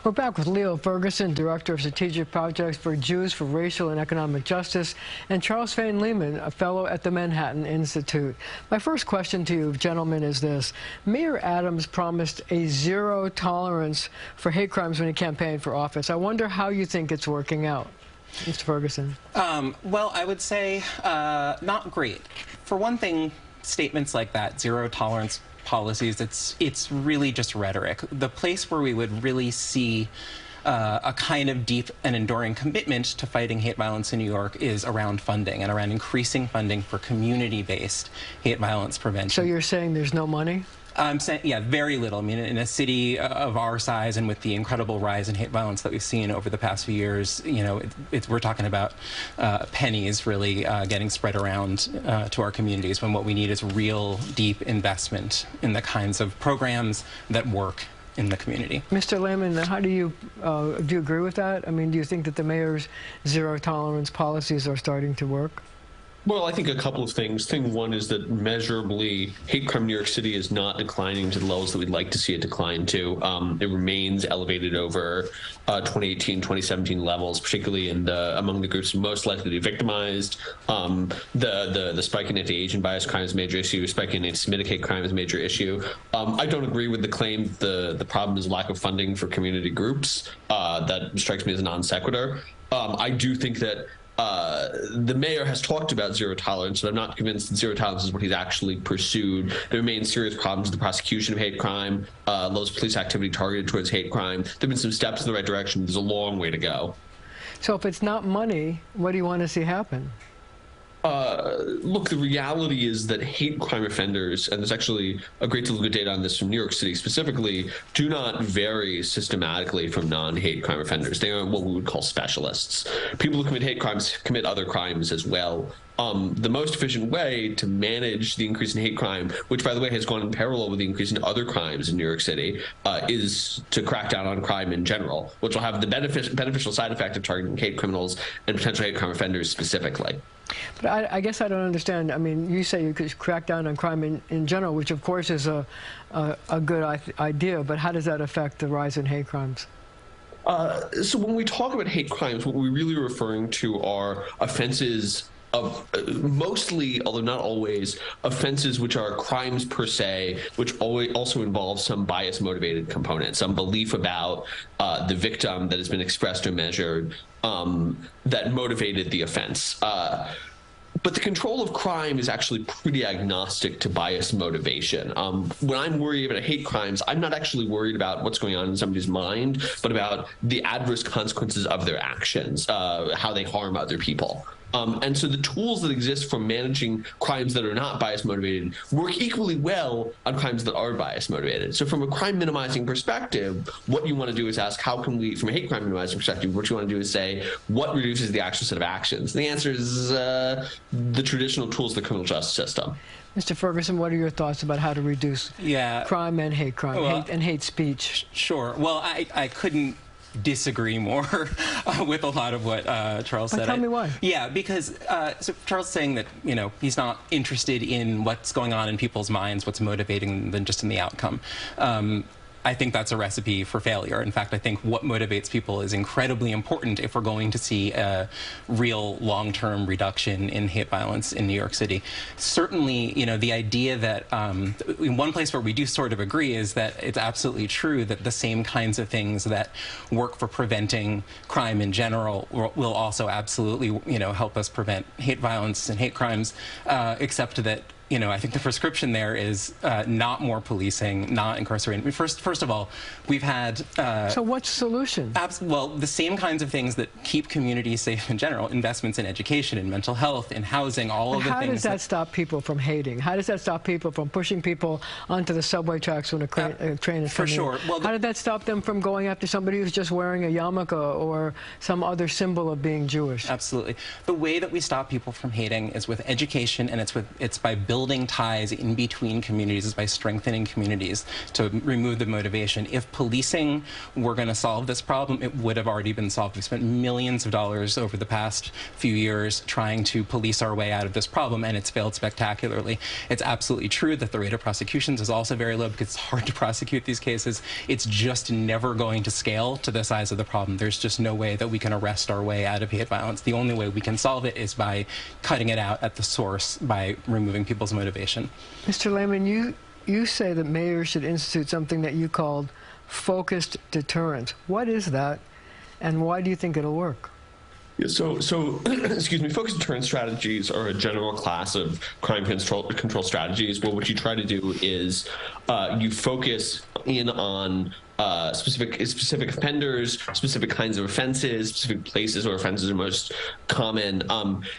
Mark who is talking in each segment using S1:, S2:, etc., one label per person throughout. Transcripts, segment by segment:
S1: We're back with Leo Ferguson, Director of Strategic Projects for Jews for Racial and Economic Justice, and Charles Fain Lehman, a fellow at the Manhattan Institute. My first question to you, gentlemen, is this. Mayor Adams promised a zero tolerance for hate crimes when he campaigned for office. I wonder how you think it's working out. Mr. Ferguson.
S2: Well, I would say not great. For one thing, statements like that, zero tolerance policies, it's really just rhetoric. The place where we would really see a kind of deep and enduring commitment to fighting hate violence in New York is around funding and around increasing funding for community-based hate violence prevention.
S1: So you're saying there's no money?
S2: I'm saying, yeah, very little. I mean, in a city of our size and with the incredible rise in hate violence that we've seen over the past few years, you know, we're talking about pennies really getting spread around to our communities, when what we need is real, deep investment in the kinds of programs that work in the community.
S1: Mr. Lehman, how do you agree with that? I mean, do you think that the mayor's zero tolerance policies are starting to work?
S3: Well, I think a couple of things. Thing one is that measurably, hate crime in New York City is not declining to the levels that we'd like to see it decline to. It remains elevated over 2018, 2017 levels, particularly in among the groups most likely to be victimized. The spike in anti-Asian bias crime is a major issue. The spike in anti-Semitic hate crime is a major issue. I don't agree with the claim that the problem is lack of funding for community groups. That strikes me as a non sequitur. I do think that the mayor has talked about zero tolerance, but I'm not convinced that zero tolerance is what he's actually pursued. There remain serious problems with the prosecution of hate crime, loads of police activity targeted towards hate crime. There have been some steps in the right direction. There's a long way to go.
S1: So if it's not money, what do you want to see happen?
S3: Look, the reality is that hate crime offenders, and there's actually a great deal of good data on this from New York City specifically, do not vary systematically from non-hate crime offenders. They are what we would call specialists. People who commit hate crimes commit other crimes as well. The most efficient way to manage the increase in hate crime, which, by the way, has gone in parallel with the increase in other crimes in New York City, is to crack down on crime in general, which will have the beneficial side effect of targeting hate criminals and potential hate crime offenders specifically.
S1: But I guess I don't understand. I mean, you say you could crack down on crime in general, which, of course, is a good idea, but how does that affect the rise in hate crimes?
S3: So when we talk about hate crimes, what we're really referring to are offenses of mostly, although not always, offenses which are crimes per se, which also involve some bias-motivated component, some belief about the victim that has been expressed or measured that motivated the offense. But the control of crime is actually pretty agnostic to bias motivation. When I'm worried about hate crimes, I'm not actually worried about what's going on in somebody's mind, but about the adverse consequences of their actions, how they harm other people. And so the tools that exist for managing crimes that are not bias motivated work equally well on crimes that are bias motivated. So from a crime minimizing perspective, what you want to do is ask, how can we, from a hate crime minimizing perspective, what you want to do is say, what reduces the actual set of actions? And the answer is the traditional tools of the criminal justice system.
S1: Mr. Ferguson, what are your thoughts about how to reduce crime and hate crime, hate speech?
S2: Sure. Well, I couldn't disagree more with a lot of what Charles said.
S1: Tell me why.
S2: Yeah, because so Charles is saying that, you know, he's not interested in what's going on in people's minds, what's motivating them, just in the outcome. I think that's a recipe for failure. In fact, I think what motivates people is incredibly important if we're going to see a real long-term reduction in hate violence in New York City. Certainly, you know, the idea that in one place where we do sort of agree is that it's absolutely true that the same kinds of things that work for preventing crime in general will also absolutely, you know, help us prevent hate violence and hate crimes, except that, you know, I think the prescription there is not more policing, not incarcerating. First of all, we've had...
S1: so what's the solution?
S2: Well, the same kinds of things that keep communities safe in general, investments in education, in mental health, in housing, all of the things...
S1: How does that stop people from hating? How does that stop people from pushing people onto the subway tracks when a train is coming?
S2: For sure. Well,
S1: how did that stop them from going after somebody who's just wearing a yarmulke or some other symbol of being Jewish?
S2: Absolutely. The way that we stop people from hating is with education, and it's by building building ties in between communities, is by strengthening communities to remove the motivation. If policing were going to solve this problem, it would have already been solved. We've spent millions of dollars over the past few years trying to police our way out of this problem, and it's failed spectacularly. It's absolutely true that the rate of prosecutions is also very low because it's hard to prosecute these cases. It's just never going to scale to the size of the problem. There's just no way that we can arrest our way out of hate violence. The only way we can solve it is by cutting it out at the source, by removing people's motivation.
S1: Mr. Lehman, you say that mayors should institute something that you called focused deterrence. What is that, and why do you think it'll work?
S3: Yeah, so excuse me, focused deterrence strategies are a general class of crime control strategies where what you try to do is you focus in on specific offenders, specific kinds of offenses, specific places where offenses are most common.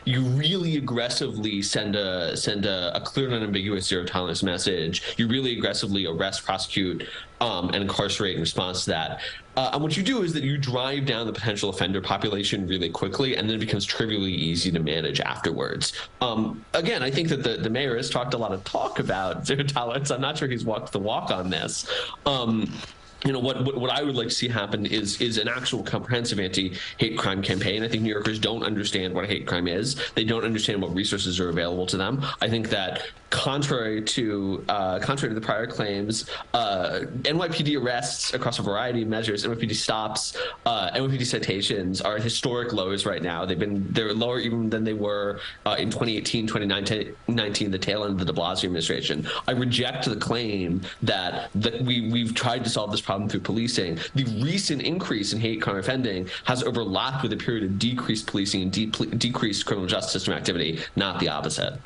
S3: You really aggressively send a clear and unambiguous zero tolerance message. You really aggressively arrest, prosecute, and incarcerate in response to that. And what you do is that you drive down the potential offender population really quickly, and then it becomes trivially easy to manage afterwards. Again, I think that the mayor has talked a lot of talk about zero tolerance. I'm not sure he's walked the walk on this. You know, what I would like to see happen is an actual comprehensive anti-hate crime campaign. I think New Yorkers don't understand what a hate crime is. They don't understand what resources are available to them. I think that contrary to the prior claims, NYPD arrests across a variety of measures, NYPD stops, NYPD citations are at historic lows right now. They're lower even than they were in 2018, 2019, the tail end of the de Blasio administration. I reject the claim that we've tried to solve this problem through policing. The recent increase in hate crime offending has overlapped with a period of decreased policing and decreased criminal justice system activity, not the opposite.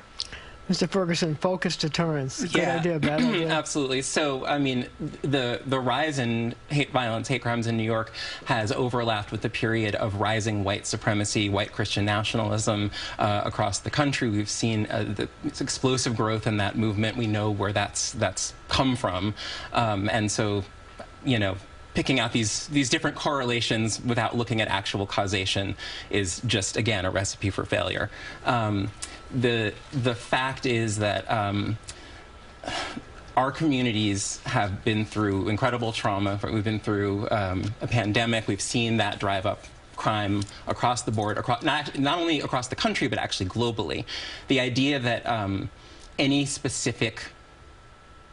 S1: Mr. Ferguson, focused deterrence. Good idea, bad idea.
S2: Absolutely. So, I mean, the rise in hate violence, hate crimes in New York has overlapped with the period of rising white supremacy, white Christian nationalism across the country. We've seen this explosive growth in that movement. We know where that's come from. And so, you know, picking out these different correlations without looking at actual causation is just, again, a recipe for failure. The fact is that our communities have been through incredible trauma. We've been through a pandemic. We've seen that drive up crime across the board, not only across the country, but actually globally. The idea that any specific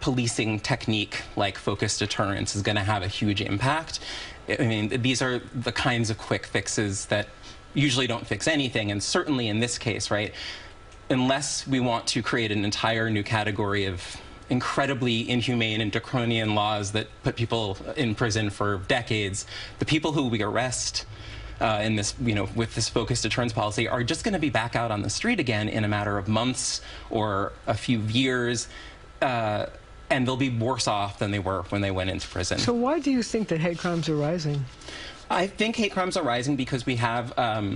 S2: policing technique like focused deterrence is going to have a huge impact. I mean, these are the kinds of quick fixes that usually don't fix anything, and certainly in this case, right? Unless we want to create an entire new category of incredibly inhumane and draconian laws that put people in prison for decades, the people who we arrest in this, you know, with this focused deterrence policy are just going to be back out on the street again in a matter of months or a few years, and they'll be worse off than they were when they went into prison.
S1: So why do you think that hate crimes are rising?
S2: I think hate crimes are rising because we have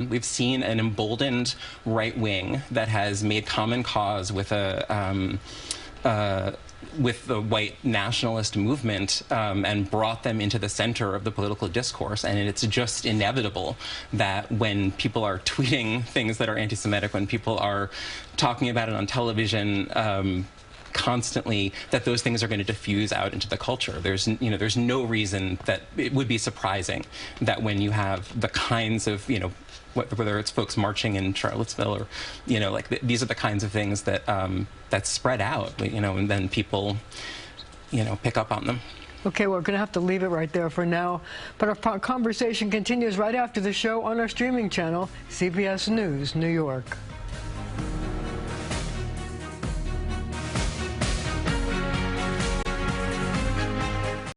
S2: we've seen an emboldened right wing that has made common cause with with the white nationalist movement and brought them into the center of the political discourse. And it's just inevitable that when people are tweeting things that are anti-Semitic, when people are talking about it on television constantly, that those things are going to diffuse out into the culture. There's no reason that it would be surprising that when you have the kinds of, you know, whether it's folks marching in Charlottesville or, you know, like these are the kinds of things that that spread out, you know, and then people, you know, pick up on them.
S1: Okay, we're going to have to leave it right there for now. But our conversation continues right after the show on our streaming channel, CBS News New York.